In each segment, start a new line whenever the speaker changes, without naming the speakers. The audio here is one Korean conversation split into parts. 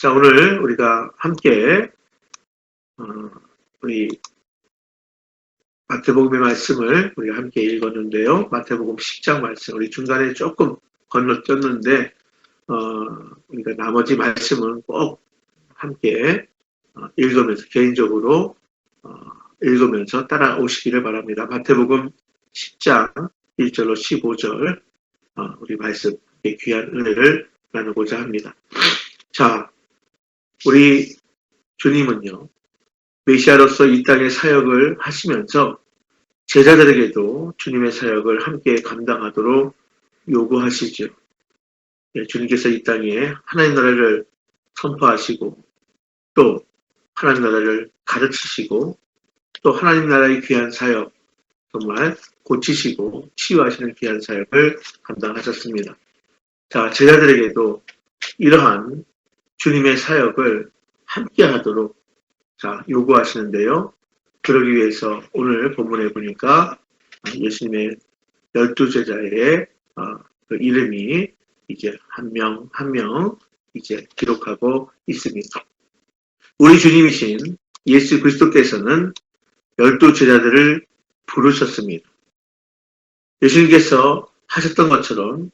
자, 오늘 우리가 함께 우리 마태복음의 말씀을 우리가 함께 읽었는데요. 마태복음 10장 말씀, 우리 중간에 조금 건너뛰었는데 우리가 나머지 말씀은 꼭 함께 읽으면서 개인적으로 읽으면서 따라오시기를 바랍니다. 마태복음 10장 1절로 15절 우리 말씀 귀한 은혜를 나누고자 합니다. 자, 우리 주님은요, 메시아로서 이 땅의 사역을 하시면서 제자들에게도 주님의 사역을 함께 감당하도록 요구하시죠. 주님께서 이 땅에 하나님 나라를 선포하시고 또 하나님 나라를 가르치시고 또 하나님 나라의 귀한 사역, 정말 고치시고 치유하시는 귀한 사역을 감당하셨습니다. 자, 제자들에게도 이러한 주님의 사역을 함께 하도록 요구하시는데요. 그러기 위해서 오늘 본문에 보니까 예수님의 12제자의 그 이름이 이제 한 명 한 명 이제 기록하고 있습니다. 우리 주님이신 예수 그리스도께서는 12제자들을 부르셨습니다. 예수님께서 하셨던 것처럼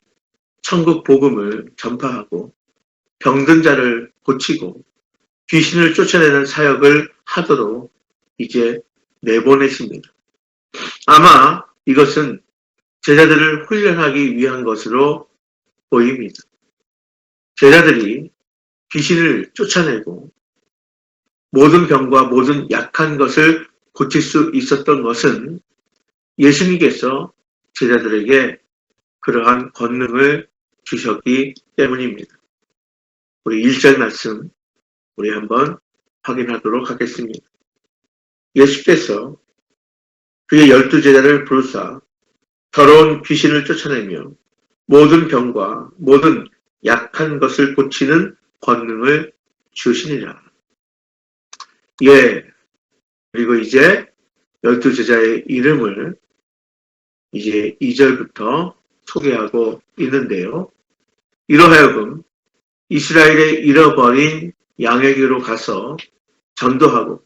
천국 복음을 전파하고 병든 자를 고치고 귀신을 쫓아내는 사역을 하도록 이제 내보내십니다. 아마 이것은 제자들을 훈련하기 위한 것으로 보입니다. 제자들이 귀신을 쫓아내고 모든 병과 모든 약한 것을 고칠 수 있었던 것은 예수님께서 제자들에게 그러한 권능을 주셨기 때문입니다. 우리 1절 말씀 우리 한번 확인하도록 하겠습니다. 예수께서 그의 12제자를 부르사 더러운 귀신을 쫓아내며 모든 병과 모든 약한 것을 고치는 권능을 주시니라. 그리고 이제 12제자의 이름을 이제 2절부터 소개하고 있는데요. 이러하여금 이스라엘의 잃어버린 양에게로 가서 전도하고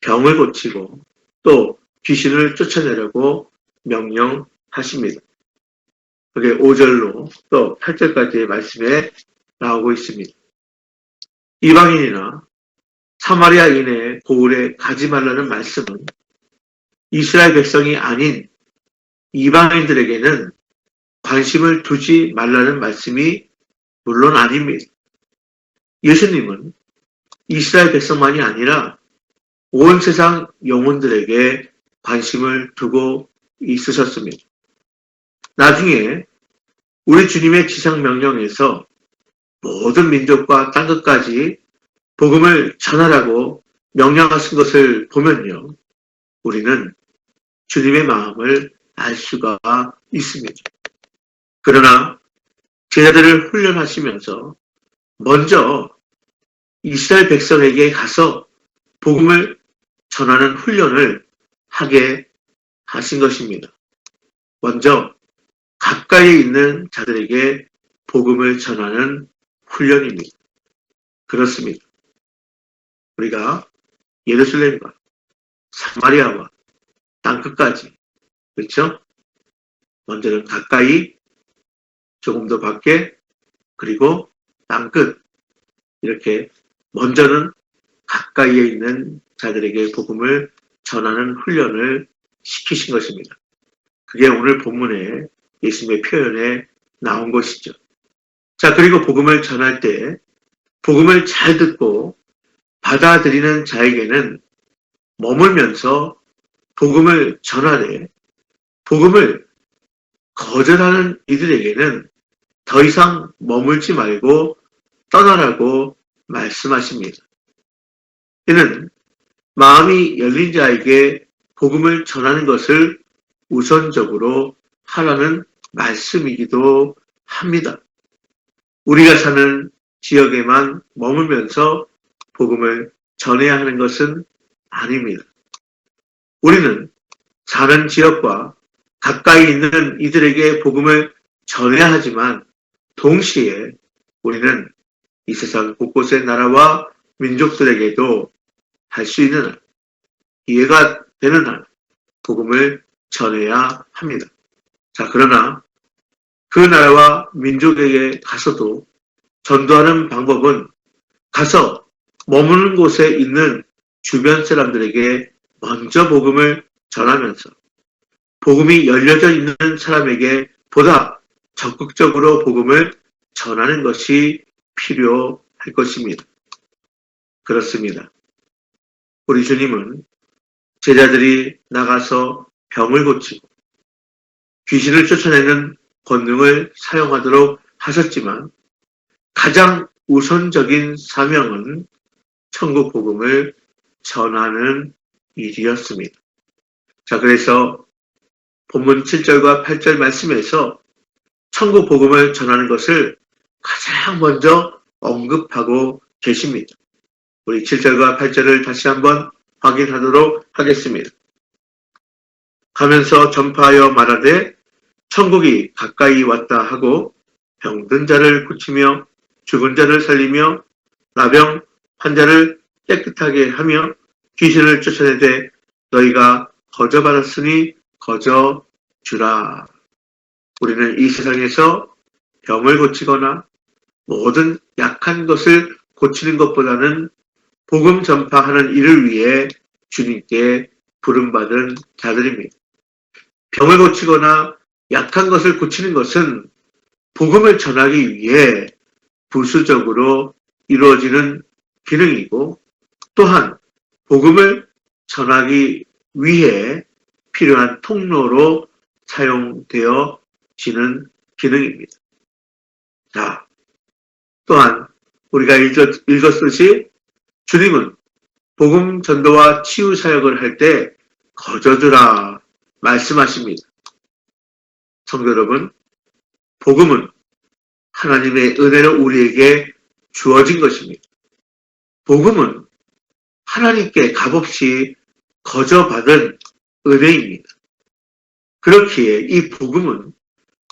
병을 고치고 또 귀신을 쫓아내려고 명령하십니다. 그게 5절로 또 8절까지의 말씀에 나오고 있습니다. 이방인이나 사마리아인의 고을에 가지 말라는 말씀은 이스라엘 백성이 아닌 이방인들에게는 관심을 두지 말라는 말씀이 물론 아닙니다. 예수님은 이스라엘 백성만이 아니라 온 세상 영혼들에게 관심을 두고 있으셨습니다. 나중에 우리 주님의 지상명령에서 모든 민족과 땅끝까지 복음을 전하라고 명령하신 것을 보면요. 우리는 주님의 마음을 알 수가 있습니다. 그러나 제자들을 훈련하시면서 먼저 이스라엘 백성에게 가서 복음을 전하는 훈련을 하게 하신 것입니다. 먼저 가까이 있는 자들에게 복음을 전하는 훈련입니다. 그렇습니다. 우리가 예루살렘과 사마리아와 땅끝까지, 그렇죠? 먼저는 가까이, 조금 더 밖에, 그리고 땅끝, 이렇게 먼저는 가까이에 있는 자들에게 복음을 전하는 훈련을 시키신 것입니다. 그게 오늘 본문에 예수님의 표현에 나온 것이죠. 자, 그리고 복음을 전할 때 복음을 잘 듣고 받아들이는 자에게는 머물면서 복음을 전하되 복음을 거절하는 이들에게는 더 이상 머물지 말고 떠나라고 말씀하십니다. 이는 마음이 열린 자에게 복음을 전하는 것을 우선적으로 하라는 말씀이기도 합니다. 우리가 사는 지역에만 머물면서 복음을 전해야 하는 것은 아닙니다. 우리는 사는 지역과 가까이 있는 이들에게 복음을 전해야 하지만 동시에 우리는 이 세상 곳곳의 나라와 민족들에게도 할 수 있는 한, 이해가 되는 한 복음을 전해야 합니다. 자, 그러나 그 나라와 민족에게 가서도 전도하는 방법은 가서 머무는 곳에 있는 주변 사람들에게 먼저 복음을 전하면서 복음이 열려져 있는 사람에게 보다 적극적으로 복음을 전하는 것이 필요할 것입니다. 그렇습니다. 우리 주님은 제자들이 나가서 병을 고치고 귀신을 쫓아내는 권능을 사용하도록 하셨지만 가장 우선적인 사명은 천국 복음을 전하는 일이었습니다. 자, 그래서 본문 7절과 8절 말씀에서 천국 복음을 전하는 것을 가장 먼저 언급하고 계십니다. 우리 7절과 8절을 다시 한번 확인하도록 하겠습니다. 가면서 전파하여 말하되 천국이 가까이 왔다 하고 병든 자를 고치며 죽은 자를 살리며 나병 환자를 깨끗하게 하며 귀신을 쫓아내되 너희가 거저 받았으니 거저 주라. 우리는 이 세상에서 병을 고치거나 모든 약한 것을 고치는 것보다는 복음 전파하는 일을 위해 주님께 부름받은 자들입니다. 병을 고치거나 약한 것을 고치는 것은 복음을 전하기 위해 부수적으로 이루어지는 기능이고 또한 복음을 전하기 위해 필요한 통로로 사용되어지는 기능입니다. 자, 또한 우리가 읽었듯이 주님은 복음 전도와 치유 사역을 할 때 거저주라 말씀하십니다. 성도 여러분, 복음은 하나님의 은혜로 우리에게 주어진 것입니다. 복음은 하나님께 값없이 거저받은 은혜입니다. 그렇기에 이 복음은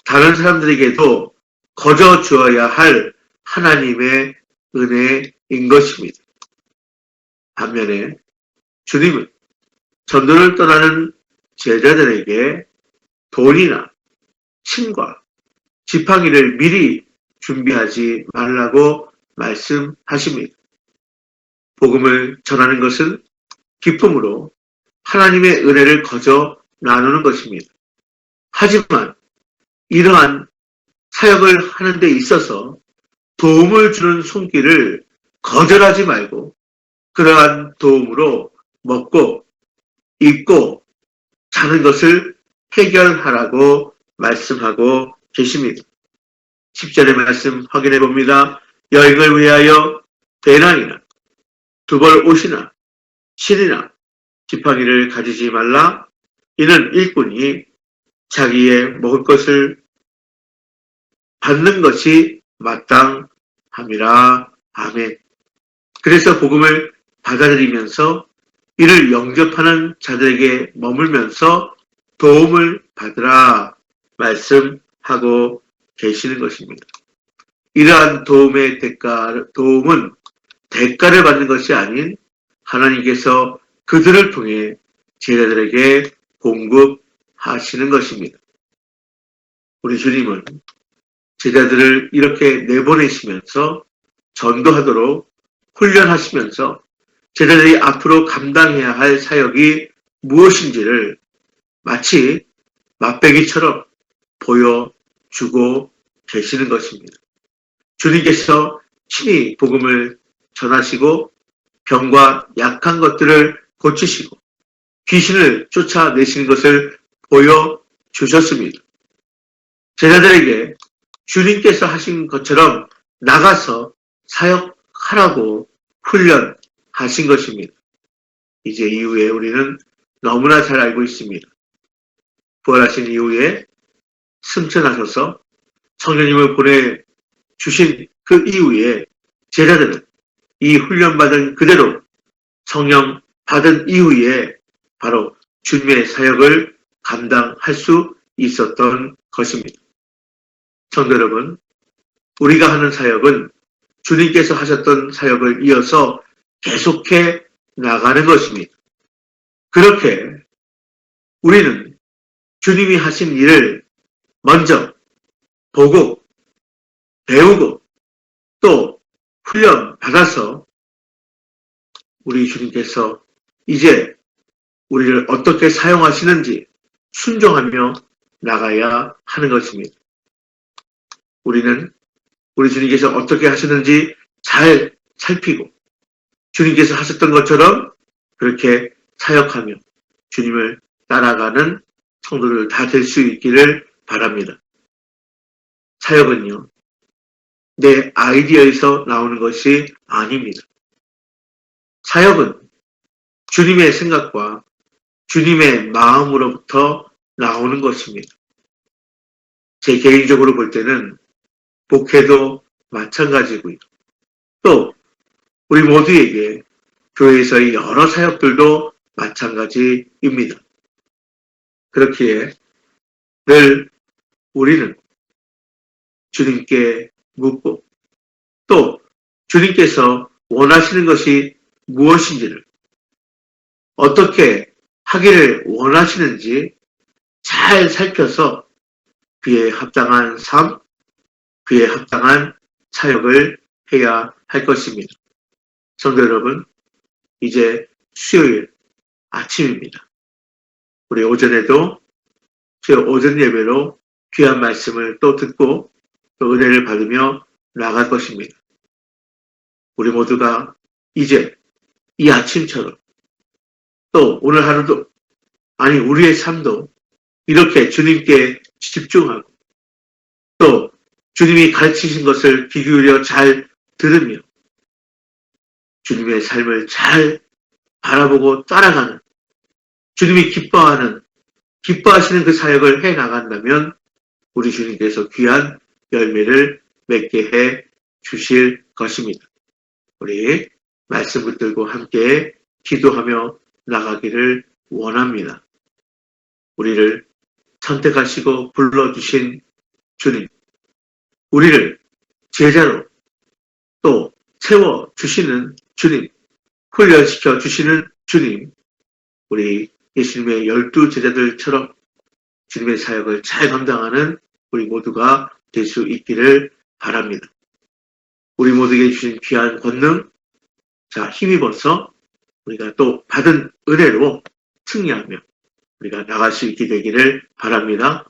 다른 사람들에게도 거저 주어야 할 하나님의 은혜인 것입니다. 반면에 주님은 전도를 떠나는 제자들에게 돈이나 침과 지팡이를 미리 준비하지 말라고 말씀하십니다. 복음을 전하는 것은 기쁨으로 하나님의 은혜를 거저 나누는 것입니다. 하지만 이러한 사역을 하는 데 있어서 도움을 주는 손길을 거절하지 말고 그러한 도움으로 먹고 입고 자는 것을 해결하라고 말씀하고 계십니다. 10절의 말씀 확인해 봅니다. 여행을 위하여 배낭이나 두벌 옷이나 실이나 지팡이를 가지지 말라. 이는 일꾼이 자기의 먹을 것을 받는 것이 마땅함이라. 아멘. 그래서 복음을 받아들이면서 이를 영접하는 자들에게 머물면서 도움을 받으라 말씀하고 계시는 것입니다. 이러한 도움은 대가를 받는 것이 아닌 하나님께서 그들을 통해 제자들에게 공급하시는 것입니다. 우리 주님은 제자들을 이렇게 내보내시면서 전도하도록 훈련하시면서 제자들이 앞으로 감당해야 할 사역이 무엇인지를 마치 맛배기처럼 보여주고 계시는 것입니다. 주님께서 친히 복음을 전하시고 병과 약한 것들을 고치시고 귀신을 쫓아내시는 것을 보여주셨습니다. 제자들에게 주님께서 하신 것처럼 나가서 사역하라고 훈련하신 것입니다. 이제 이후에 우리는 너무나 잘 알고 있습니다. 부활하신 이후에 승천하셔서 성령님을 보내주신 그 이후에 제자들은 이 훈련받은 그대로 성령 받은 이후에 바로 주님의 사역을 감당할 수 있었던 것입니다. 성도 여러분, 우리가 하는 사역은 주님께서 하셨던 사역을 이어서 계속해 나가는 것입니다. 그렇게 우리는 주님이 하신 일을 먼저 보고 배우고 또 훈련 받아서 우리 주님께서 이제 우리를 어떻게 사용하시는지 순종하며 나가야 하는 것입니다. 우리는 우리 주님께서 어떻게 하시는지 잘 살피고 주님께서 하셨던 것처럼 그렇게 사역하며 주님을 따라가는 성도들 다 될 수 있기를 바랍니다. 사역은요, 내 아이디어에서 나오는 것이 아닙니다. 사역은 주님의 생각과 주님의 마음으로부터 나오는 것입니다. 제 개인적으로 볼 때는 목회도 마찬가지고요. 또 우리 모두에게 교회에서의 여러 사역들도 마찬가지입니다. 그렇기에 늘 우리는 주님께 묻고 또 주님께서 원하시는 것이 무엇인지를 어떻게 하기를 원하시는지 잘 살펴서 그에 합당한 삶, 그에 합당한 사역을 해야 할 것입니다. 성도 여러분, 이제 수요일 아침입니다. 우리 오전에도 오전 예배로 귀한 말씀을 또 듣고 또 은혜를 받으며 나갈 것입니다. 우리 모두가 이제 이 아침처럼 또 오늘 하루도 아니 우리의 삶도 이렇게 주님께 집중하고 또 주님이 가르치신 것을 귀 기울여 잘 들으며 주님의 삶을 잘 바라보고 따라가는 주님이 기뻐하시는 그 사역을 해 나간다면 우리 주님께서 귀한 열매를 맺게 해 주실 것입니다. 우리 말씀 붙들고 함께 기도하며 나가기를 원합니다. 우리를 선택하시고 불러주신 주님, 우리를 제자로 또 세워주시는 주님, 훈련시켜 주시는 주님, 우리 예수님의 12제자들처럼 주님의 사역을 잘 감당하는 우리 모두가 될 수 있기를 바랍니다. 우리 모두에게 주신 귀한 권능, 자, 힘입어서 우리가 또 받은 은혜로 승리하며 우리가 나갈 수 있게 되기를 바랍니다.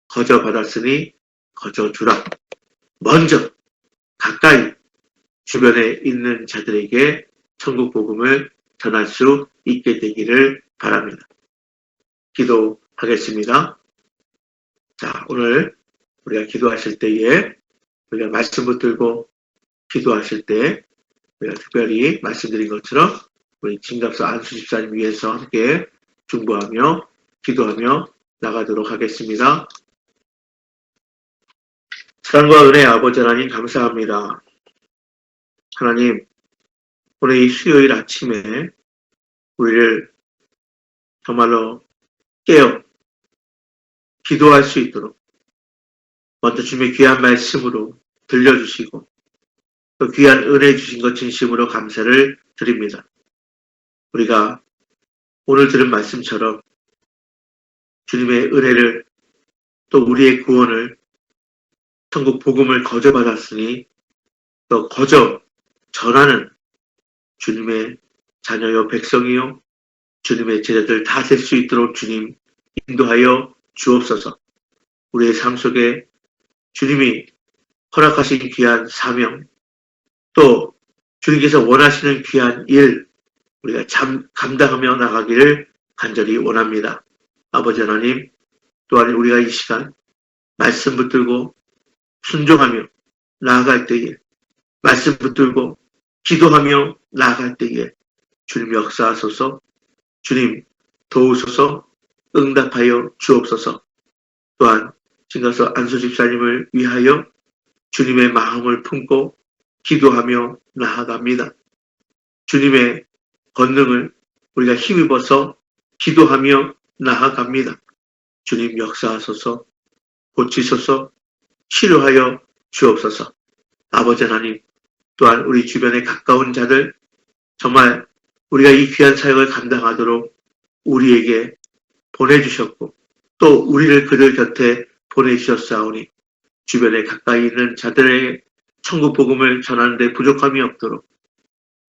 거저 받았으니 거저 주라. 먼저 가까이 주변에 있는 자들에게 천국 복음을 전할 수 있게 되기를 바랍니다. 기도하겠습니다. 자, 오늘 우리가 기도하실 때에 우리가 말씀 붙들고 기도하실 때 우리가 특별히 말씀드린 것처럼 우리 진갑사 안수 집사님 위해서 함께 중보하며 기도하며 나가도록 하겠습니다. 사랑과 은혜의 아버지 하나님 감사합니다. 하나님, 오늘 이 수요일 아침에 우리를 정말로 깨어 기도할 수 있도록 먼저 주님의 귀한 말씀으로 들려주시고 또 귀한 은혜 주신 것 진심으로 감사를 드립니다. 우리가 오늘 들은 말씀처럼 주님의 은혜를 또 우리의 구원을 천국 복음을 거저 받았으니 또 거저 전하는 주님의 자녀요 백성이요 주님의 제자들 다 될 수 있도록 주님 인도하여 주옵소서. 우리의 삶 속에 주님이 허락하신 귀한 사명 또 주님께서 원하시는 귀한 일 우리가 감당하며 나가기를 간절히 원합니다. 아버지 하나님, 또한 우리가 이 시간 말씀 붙들고 순종하며 나아갈 때에 말씀 붙들고 기도하며 나아갈 때에 주님 역사하소서, 주님 도우소서, 응답하여 주옵소서. 또한 진가서 안수 집사님을 위하여 주님의 마음을 품고 기도하며 나아갑니다. 주님의 권능을 우리가 힘입어서 기도하며 나아갑니다. 주님 역사하소서, 고치소서, 치료하여 주옵소서. 아버지 하나님, 또한 우리 주변에 가까운 자들, 정말 우리가 이 귀한 사역을 감당하도록 우리에게 보내주셨고 또 우리를 그들 곁에 보내주셨사오니 주변에 가까이 있는 자들의 천국 복음을 전하는 데 부족함이 없도록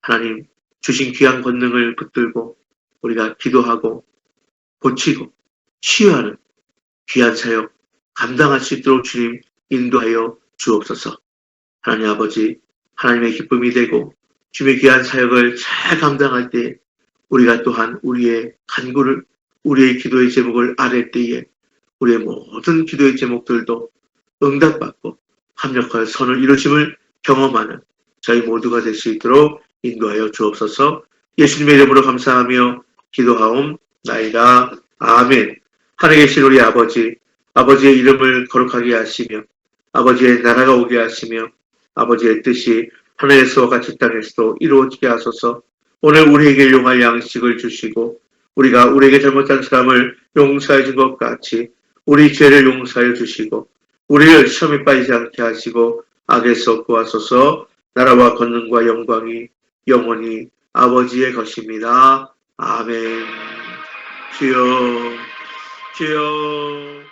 하나님 주신 귀한 권능을 붙들고 우리가 기도하고 고치고 치유하는 귀한 사역 감당할 수 있도록 주님 인도하여 주옵소서. 하나님 아버지, 하나님의 기쁨이 되고 주님의 귀한 사역을 잘 감당할 때 우리가 또한 우리의 간구를, 우리의 기도의 제목을 아뢰 때에 우리의 모든 기도의 제목들도 응답받고 합력하여 선을 이루심을 경험하는 저희 모두가 될 수 있도록 인도하여 주옵소서. 예수님의 이름으로 감사하며 기도하옵나이다. 아멘. 하늘에 계신 우리 아버지, 아버지의 이름을 거룩하게 하시며 아버지의 나라가 오게 하시며 아버지의 뜻이 하늘에서와 같이 땅에서도 이루어지게 하소서. 오늘 우리에게 용할 양식을 주시고 우리가 우리에게 잘못한 사람을 용서해 준 것 같이 우리 죄를 용서하여 주시고 우리를 시험에 빠지지 않게 하시고 악에서 구하소서. 나라와 권능과 영광이 영원히 아버지의 것입니다. 아멘. 주여, 주여.